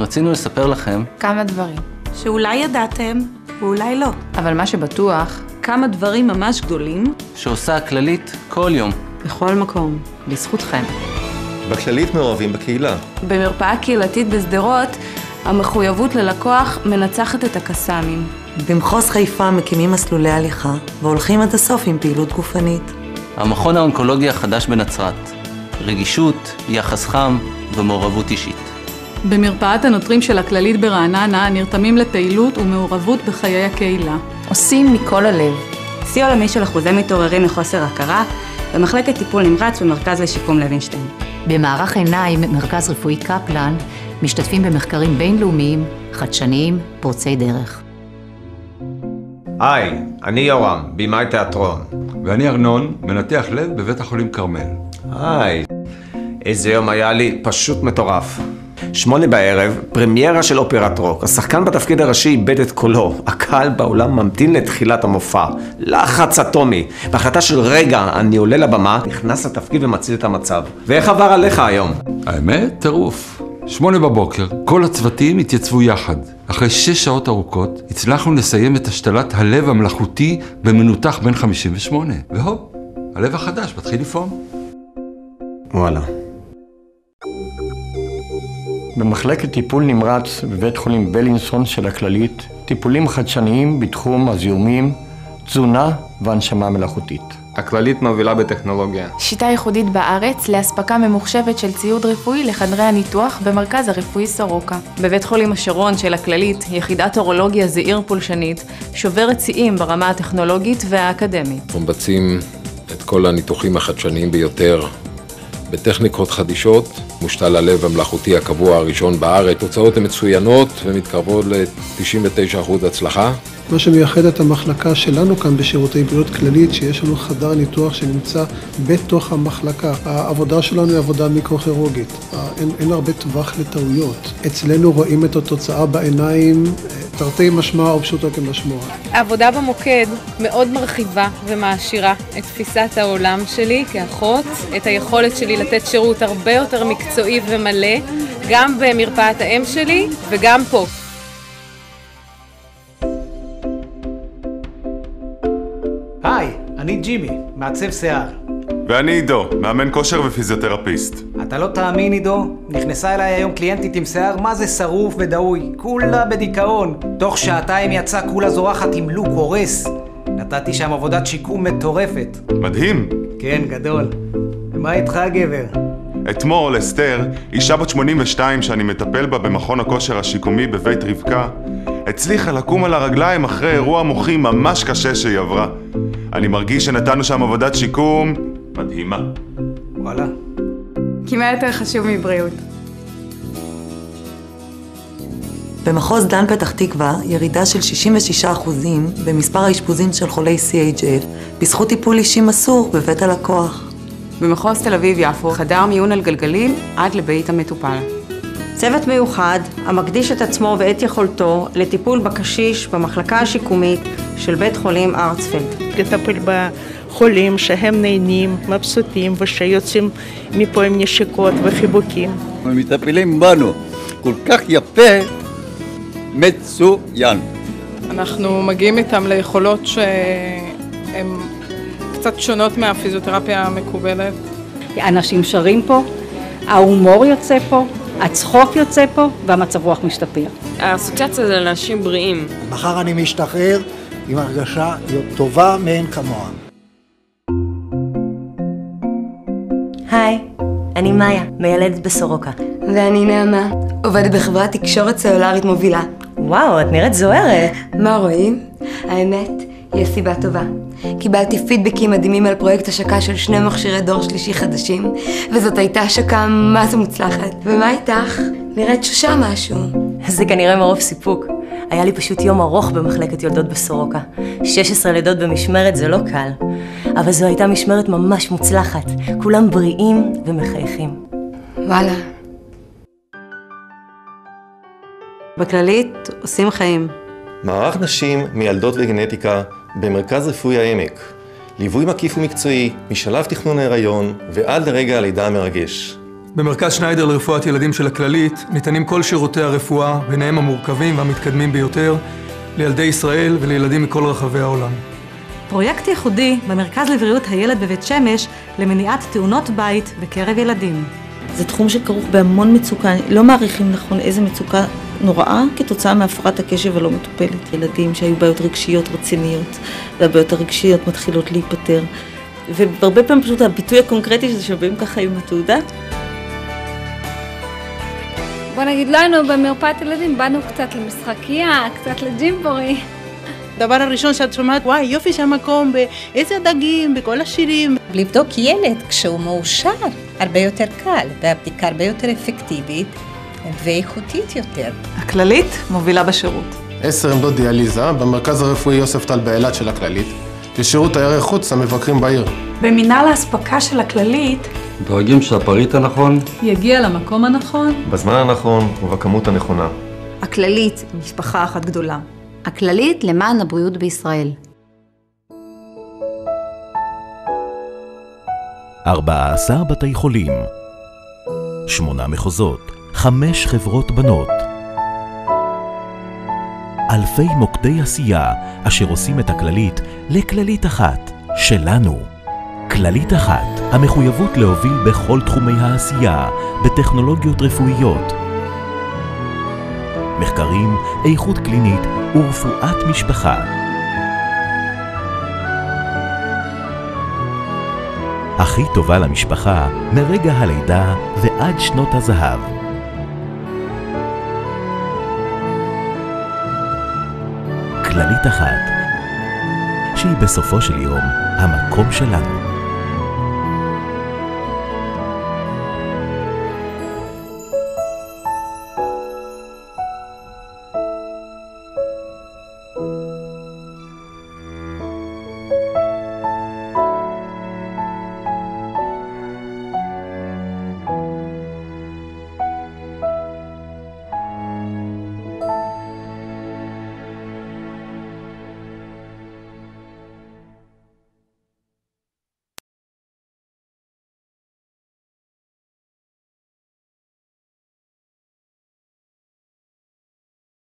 רצינו לספר לכם כמה דברים. שאולי ידעתם ואולי לא. אבל מה שבטוח, כמה דברים ממש גדולים שעושה הכללית כל יום. בכל מקום. בזכותכם. בכללית מעורבים בקהילה. במרפאה קהילתית בשדרות, המחויבות ללקוח מנצחת את הקסאמים. במחוז חיפה מקימים מסלולי הליכה והולכים עד הסוף עם פעילות גופנית. המכון האונקולוגי החדש בנצרת. רגישות, יחס חם ומעורבות אישית. במרפאת הנוטרים של הכללית ברעננה נרתמים לפעילות ומעורבות בחיי הקהילה. עושים מכל הלב. סיוע למי של אחוזי מתעוררים מחוסר הכרה, במחלקת טיפול נמרץ במרכז לשיקום לוינשטיין. במערך עיניים, מרכז רפואי קפלן, משתתפים במחקרים בינלאומיים, חדשניים, פורצי דרך. היי, אני יורם, בימאי תיאטרון. ואני ארנון, מנתח לב בבית החולים כרמל. היי, איזה יום היה לי, פשוט מטורף. 8 בערב, פרמיירה של אופרת רוק. השחקן בתפקיד הראשי איבד את קולו. הקהל בעולם ממתין לתחילת המופע. לחץ אטומי. בהחלטה של רגע, אני עולה לבמה, נכנס לתפקיד ומציל את המצב. ואיך עבר עליך היום? האמת, טירוף. 8 בבוקר, כל הצוותים התייצבו יחד. אחרי 6 שעות ארוכות, הצלחנו לסיים את השתלת הלב המלאכותי במנותח בן 58. והופ, הלב החדש מתחיל לפעום. וואלה. במחלקת טיפול נמרץ בבית חולים בלינסון של הכללית, טיפולים חדשניים בתחום הזיהומים, תזונה והנשמה מלאכותית. הכללית מובילה בטכנולוגיה. שיטה ייחודית בארץ להספקה ממוחשבת של ציוד רפואי לחדרי הניתוח במרכז הרפואי סורוקה. בבית חולים השרון של הכללית, יחידת אורולוגיה זעיר פולשנית, שוברת שיאים ברמה הטכנולוגית והאקדמית. אנחנו מבצעים את כל הניתוחים החדשניים ביותר בטכניקות חדישות, מושתל הלב המלאכותי הקבוע הראשון בארץ. תוצאות הן מצוינות ומתקרבות ל-99% הצלחה. מה שמייחד את המחלקה שלנו כאן בשירותי בריאות כללית, שיש לנו חדר ניתוח שנמצא בתוך המחלקה. העבודה שלנו היא עבודה מיקרוכירורגית. אין הרבה טווח לטעויות. אצלנו רואים את התוצאה בעיניים, תרתי משמע או פשוטו כמשמוע. העבודה במוקד מאוד מרחיבה ומעשירה את תפיסת העולם שלי כאחות, את היכולת שלי לתת שירות הרבה יותר מקצועי ומלא, גם במרפאת האם שלי וגם פה. היי, אני ג'ימי, מעצב שיער. ואני עידו, מאמן כושר ופיזיותרפיסט. אתה לא תאמין עידו, נכנסה אליי היום קליינטית עם שיער מה זה שרוף ודאוי, כולה בדיכאון. תוך שעתיים יצאה כולה זורחת עם לוק הורס. נתתי שם עבודת שיקום מטורפת. מדהים. כן, גדול. ומה איתך גבר? אתמול אסתר, אישה בת 82 שאני מטפל בה במכון הכושר השיקומי בבית רבקה, הצליחה לקום על הרגליים אחרי אירוע מוחי ממש קשה שהיא עברה. אני מרגיש שנתנו שם עבודת שיקום מדהימה. וואלה. כי מה יותר חשוב מבריאות? במחוז דן פתח תקווה, ירידה של 66% במספר האשפוזים של חולי CHF, בזכות טיפול אישי מסור בבית הלקוח. במחוז תל אביב יפו, חדר מיון על גלגלים עד לבית המטופל. צוות מיוחד המקדיש את עצמו ואת יכולתו לטיפול בקשיש במחלקה השיקומית של בית חולים ארצפלד. לטפל בחולים שהם נהנים, מבסוטים ושיוצאים מפה עם נשיקות וחיבוקים. הם מטפלים בנו כל כך יפה, מצוין. אנחנו מגיעים איתם ליכולות שהן קצת שונות מהפיזיותרפיה המקובלת. אנשים שרים פה, ההומור יוצא פה, הצחוק יוצא פה והמצב רוח משתפר. האסוציאציה זה לאנשים בריאים. מחר אני משתחרר עם הרגשה טובה מאין כמוה. היי, אני מאיה, מיילדת בסורוקה. ואני נעמה, עובדת בחברת תקשורת סלולרית מובילה. וואו, את נראית זוהרת. מה רואים? האמת, יש סיבה טובה. קיבלתי פידבקים מדהימים על פרויקט השקה של 2 מכשירי דור שלישי חדשים, וזאת הייתה השקה מה זה מוצלחת. ומה איתך? נראית שושה משהו. זה כנראה מרוב סיפוק. היה לי פשוט יום ארוך במחלקת יולדות בסורוקה. 16 לידות במשמרת זה לא קל. אבל זו הייתה משמרת ממש מוצלחת. כולם בריאים ומחייכים. וואלה. בכללית עושים חיים. מערך נשים מילדות וגנטיקה במרכז רפואי העמק. ליווי מקיף ומקצועי משלב תכנון ההיריון ועד לרגע הלידה המרגש. במרכז שניידר לרפואת ילדים של הכללית ניתנים כל שירותי הרפואה, ביניהם המורכבים והמתקדמים ביותר, לילדי ישראל ולילדים מכל רחבי העולם. פרויקט ייחודי במרכז לבריאות הילד בבית שמש למניעת תאונות בית בקרב ילדים. זה תחום שכרוך בהמון מצוקה, לא מעריכים נכון איזה מצוקה נוראה כתוצאה מהפרעת הקשב הלא מטופלת. ילדים שהיו בעיות רגשיות רציניות, והבעיות הרגשיות מתחילות להיפטר. והרבה פעמים פשוט הביטוי הקונקרטי שזה שבאים ככה עם התעודה. בוא נגיד לנו במרפאת ילדים, באנו קצת למשחקייה, קצת לג'ימבורי. הדבר הראשון שאת שומעת, וואי, יופי שהמקום, באיזה דגים, בכל השירים. לבדוק ילד כשהוא מאושר, הרבה יותר קל, והבדיקה הרבה יותר אפקטיבית ואיכותית יותר. הכללית מובילה בשירות. 10 עמדות דיאליזה במרכז הרפואי יוספטל באילת של הכללית, ושירות תיירי חוץ המבקרים בעיר. במינהל ההספקה של הכללית, דואגים שהפריט הנכון יגיע למקום הנכון, בזמן הנכון ובכמות הנכונה. הכללית, משפחה אחת גדולה. הכללית למען הבריאות בישראל. 14 בתי חולים, 8 מחוזות, 5 חברות בנות. אלפי מוקדי עשייה אשר עושים את הכללית לכללית אחת, שלנו. כללית אחת, המחויבות להוביל בכל תחומי העשייה, בטכנולוגיות רפואיות, מחקרים, איכות קלינית ורפואת משפחה. הכי טובה למשפחה מרגע הלידה ועד שנות הזהב. כללית אחת, שהיא בסופו של יום המקום שלנו.